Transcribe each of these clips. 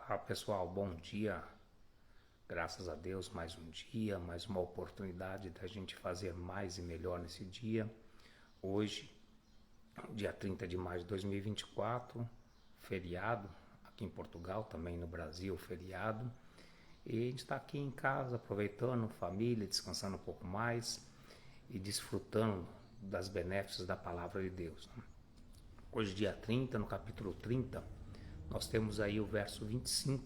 Olá pessoal, bom dia. Graças a Deus, mais um dia, mais uma oportunidade da gente fazer mais e melhor nesse dia. Hoje, dia 30 de maio de 2024, feriado aqui em Portugal, também no Brasil, feriado. E a gente está aqui em casa, aproveitando, família, descansando um pouco mais e desfrutando das benéficas da palavra de Deus. Hoje, dia 30, no capítulo 30, nós temos aí o verso 25.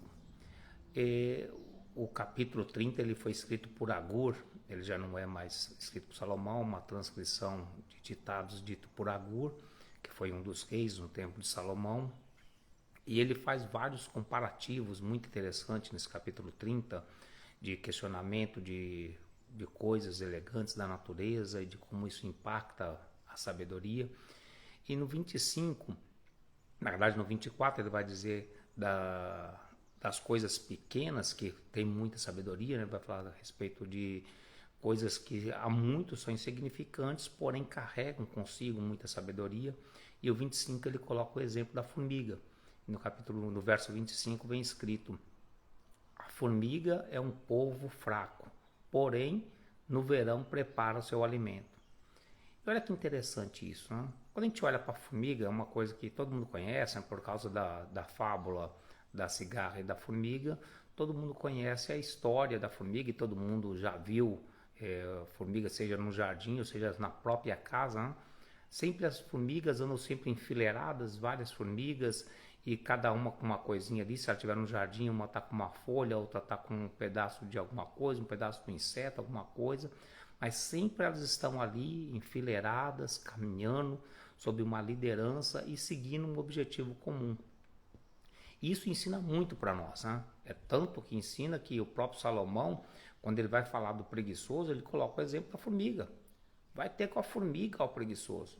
O capítulo 30 ele foi escrito por Agur, ele já não é mais escrito por Salomão, uma transcrição de ditados dito por Agur, que foi um dos reis no tempo de Salomão. E ele faz vários comparativos muito interessantes nesse capítulo 30, de questionamento de coisas elegantes da natureza e de como isso impacta a sabedoria. E no 25, na verdade no 24 ele vai dizer das coisas pequenas que tem muita sabedoria, né? Vai falar a respeito de coisas que há muito são insignificantes, porém carregam consigo muita sabedoria. E o 25 ele coloca o exemplo da formiga. No verso 25 vem escrito: a formiga é um povo fraco, porém no verão prepara o seu alimento. E olha que interessante isso, né? Quando a gente olha para a formiga, é uma coisa que todo mundo conhece, né? Por causa da fábula da cigarra e da formiga, todo mundo conhece a história da formiga e todo mundo já viu formiga, seja no jardim ou seja na própria casa, né? Sempre as formigas andam sempre enfileiradas, várias formigas, e cada uma com uma coisinha ali. Se ela estiver no jardim, uma está com uma folha, outra está com um pedaço de alguma coisa, um pedaço do inseto, alguma coisa, mas sempre elas estão ali enfileiradas, caminhando sob uma liderança e seguindo um objetivo comum. Isso ensina muito para nós, né? É tanto que ensina que o próprio Salomão, quando ele vai falar do preguiçoso, ele coloca o exemplo da formiga. Vai ter com a formiga o preguiçoso.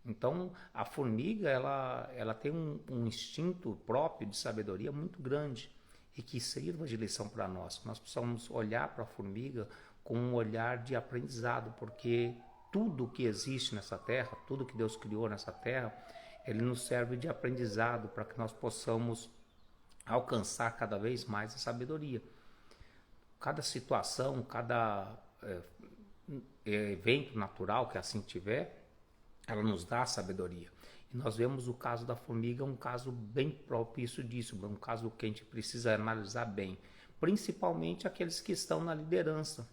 Então, a formiga, ela tem um instinto próprio de sabedoria muito grande e que sirva de lição para nós. Nós precisamos olhar para a formiga com um olhar de aprendizado, porque tudo que existe nessa terra, tudo que Deus criou nessa terra, ele nos serve de aprendizado para que nós possamos alcançar cada vez mais a sabedoria. Cada situação, cada evento natural que assim tiver, ela nos dá a sabedoria. E nós vemos o caso da formiga, um caso bem propício disso, um caso que a gente precisa analisar bem, principalmente aqueles que estão na liderança.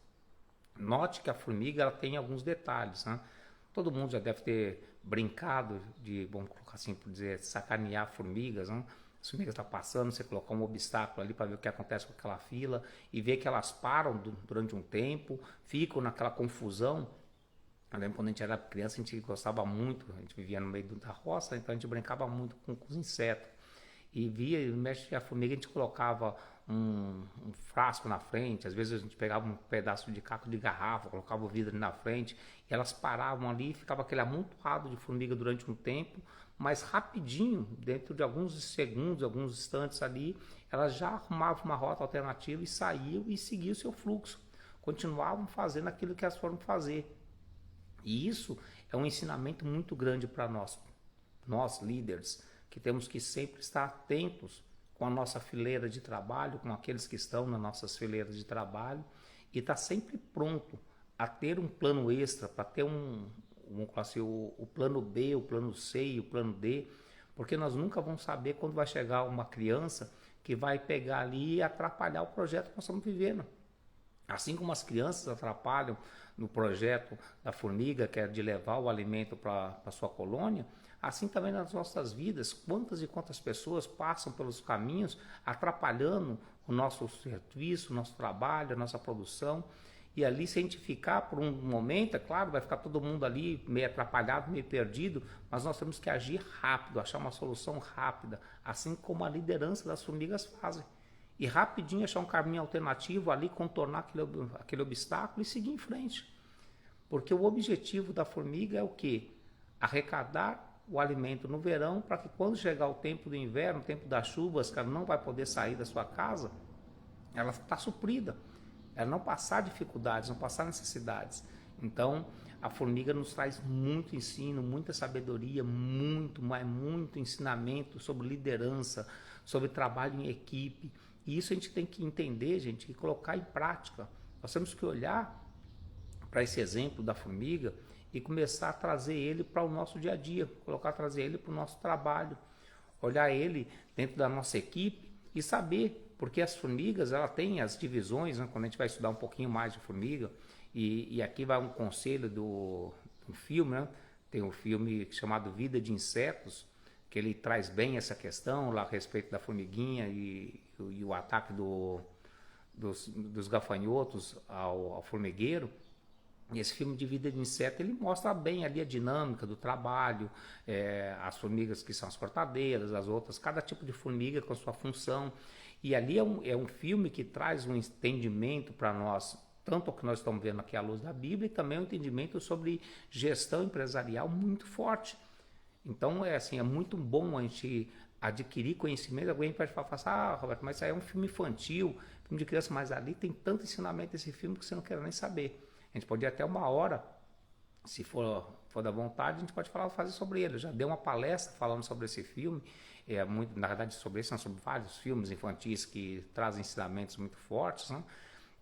Note que a formiga ela tem alguns detalhes, né? Todo mundo já deve ter brincado de, vamos colocar assim por dizer, sacanear formigas, né? As formigas estão passando, você colocar um obstáculo ali para ver o que acontece com aquela fila e ver que elas param durante um tempo, ficam naquela confusão. Eu lembro quando a gente era criança, a gente gostava muito, a gente vivia no meio da roça, então a gente brincava muito com os insetos. E via, mexe a formiga, a gente colocava um frasco na frente, às vezes a gente pegava um pedaço de caco de garrafa, colocava o vidro na frente, e elas paravam ali, e ficava aquele amontoado de formiga durante um tempo, mas rapidinho, dentro de alguns segundos, alguns instantes ali, elas já arrumavam uma rota alternativa e saíam e seguiam o seu fluxo. Continuavam fazendo aquilo que elas foram fazer. E isso é um ensinamento muito grande para nós líderes, que temos que sempre estar atentos com a nossa fileira de trabalho, com aqueles que estão nas nossas fileiras de trabalho, e estar sempre pronto a ter um plano extra, para ter assim, o plano B, o plano C e o plano D, porque nós nunca vamos saber quando vai chegar uma criança que vai pegar ali e atrapalhar o projeto que nós estamos vivendo. Assim como as crianças atrapalham no projeto da formiga, que é de levar o alimento para a sua colônia, assim também nas nossas vidas, quantas e quantas pessoas passam pelos caminhos atrapalhando o nosso serviço, o nosso trabalho, a nossa produção. E ali, se a gente ficar por um momento, é claro, vai ficar todo mundo ali meio atrapalhado, meio perdido, mas nós temos que agir rápido, achar uma solução rápida, assim como a liderança das formigas fazem. E rapidinho achar um caminho alternativo ali, contornar aquele obstáculo e seguir em frente. Porque o objetivo da formiga é o quê? Arrecadar o alimento no verão, para que quando chegar o tempo do inverno, o tempo das chuvas, que ela não vai poder sair da sua casa, ela está suprida. Ela não passar dificuldades, não passar necessidades. Então, a formiga nos traz muito ensino, muita sabedoria, muito ensinamento sobre liderança, sobre trabalho em equipe. E isso a gente tem que entender, gente, e colocar em prática. Nós temos que olhar para esse exemplo da formiga e começar a trazer ele para o nosso dia a dia, trazer ele para o nosso trabalho, olhar ele dentro da nossa equipe e saber, porque as formigas, ela tem as divisões, né? Quando a gente vai estudar um pouquinho mais de formiga, e aqui vai um conselho do filme, né? Tem um filme chamado Vida de Insetos, que ele traz bem essa questão lá a respeito da formiguinha e o ataque dos gafanhotos ao formigueiro. E esse filme de Vida de Inseto, ele mostra bem ali a dinâmica do trabalho, as formigas que são as cortadeiras, as outras, cada tipo de formiga com a sua função. E ali é um filme que traz um entendimento para nós, tanto o que nós estamos vendo aqui à luz da Bíblia, e também um entendimento sobre gestão empresarial muito forte. Então, é muito bom a gente adquirir conhecimento. Alguém pode falar assim, Roberto, mas isso aí é um filme infantil, filme de criança, mas ali tem tanto ensinamento nesse filme que você não quer nem saber. A gente pode ir até uma hora, se for da vontade, a gente pode fazer sobre ele. Eu já dei uma palestra falando sobre esse filme, na verdade sobre esse, não, sobre vários filmes infantis que trazem ensinamentos muito fortes, né?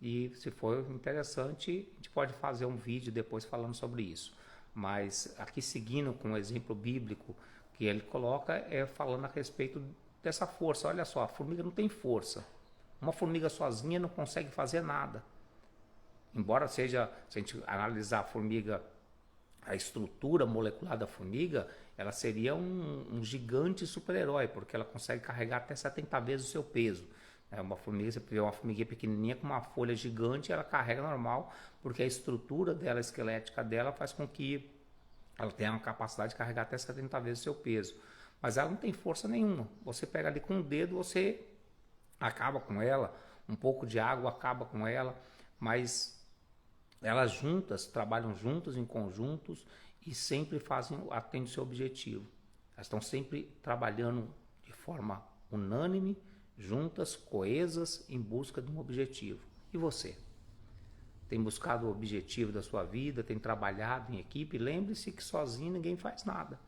E se for interessante, a gente pode fazer um vídeo depois falando sobre isso. Mas aqui seguindo com o exemplo bíblico que ele coloca, falando a respeito dessa força. Olha só, a formiga não tem força. Uma formiga sozinha não consegue fazer nada. Embora seja, se a gente analisar a formiga, a estrutura molecular da formiga, ela seria um gigante super-herói, porque ela consegue carregar até 70 vezes o seu peso. Uma formiga, você vê uma formiguinha pequenininha com uma folha gigante, ela carrega normal, porque a estrutura dela, a esquelética dela, faz com que ela tenha uma capacidade de carregar até 70 vezes o seu peso. Mas ela não tem força nenhuma. Você pega ali com o dedo, você acaba com ela, um pouco de água acaba com ela, mas elas juntas, trabalham juntas, em conjuntos, e sempre atendem o seu objetivo. Elas estão sempre trabalhando de forma unânime, juntas, coesas, em busca de um objetivo. E você? Tem buscado o objetivo da sua vida? Tem trabalhado em equipe? Lembre-se que sozinho ninguém faz nada.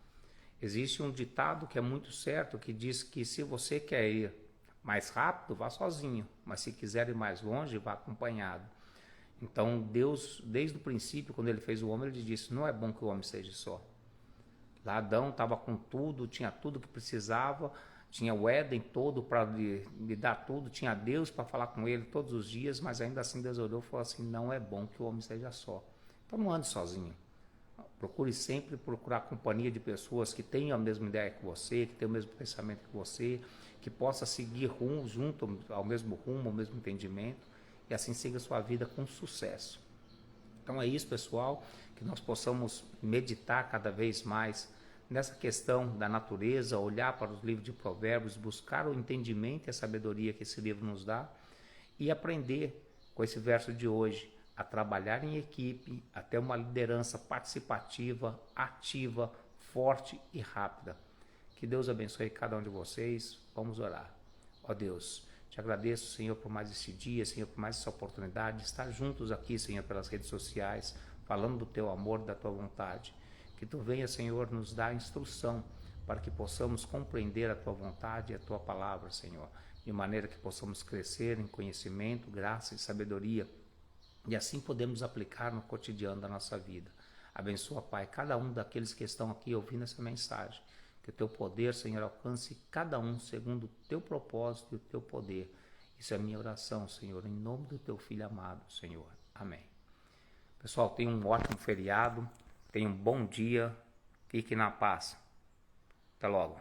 Existe um ditado que é muito certo, que diz que se você quer ir mais rápido, vá sozinho. Mas se quiser ir mais longe, vá acompanhado. Então Deus, desde o princípio, quando ele fez o homem, ele disse, não é bom que o homem seja só. Lá Adão estava com tudo, tinha tudo que precisava, tinha o Éden todo para lhe dar tudo, tinha Deus para falar com ele todos os dias, mas ainda assim Deus olhou e falou assim, não é bom que o homem seja só. Então não ande sozinho. Procure sempre procurar companhia de pessoas que tenham a mesma ideia que você, que tenham o mesmo pensamento que você, que possa seguir junto ao mesmo rumo, ao mesmo entendimento, e assim siga a sua vida com sucesso. Então é isso, pessoal, que nós possamos meditar cada vez mais nessa questão da natureza, olhar para os livros de Provérbios, buscar o entendimento e a sabedoria que esse livro nos dá e aprender com esse verso de hoje a trabalhar em equipe, a ter uma liderança participativa, ativa, forte e rápida. Que Deus abençoe cada um de vocês. Vamos orar. Ó Deus, te agradeço, Senhor, por mais esse dia, Senhor, por mais essa oportunidade de estar juntos aqui, Senhor, pelas redes sociais, falando do teu amor, da tua vontade. Que tu venha, Senhor, nos dar instrução para que possamos compreender a tua vontade e a tua palavra, Senhor, de maneira que possamos crescer em conhecimento, graça e sabedoria, e assim podemos aplicar no cotidiano da nossa vida. Abençoa, Pai, cada um daqueles que estão aqui ouvindo essa mensagem. Que o teu poder, Senhor, alcance cada um segundo o teu propósito e o teu poder. Isso é a minha oração, Senhor, em nome do teu Filho amado, Senhor. Amém. Pessoal, tenham um ótimo feriado, tenham um bom dia, fiquem na paz. Até logo.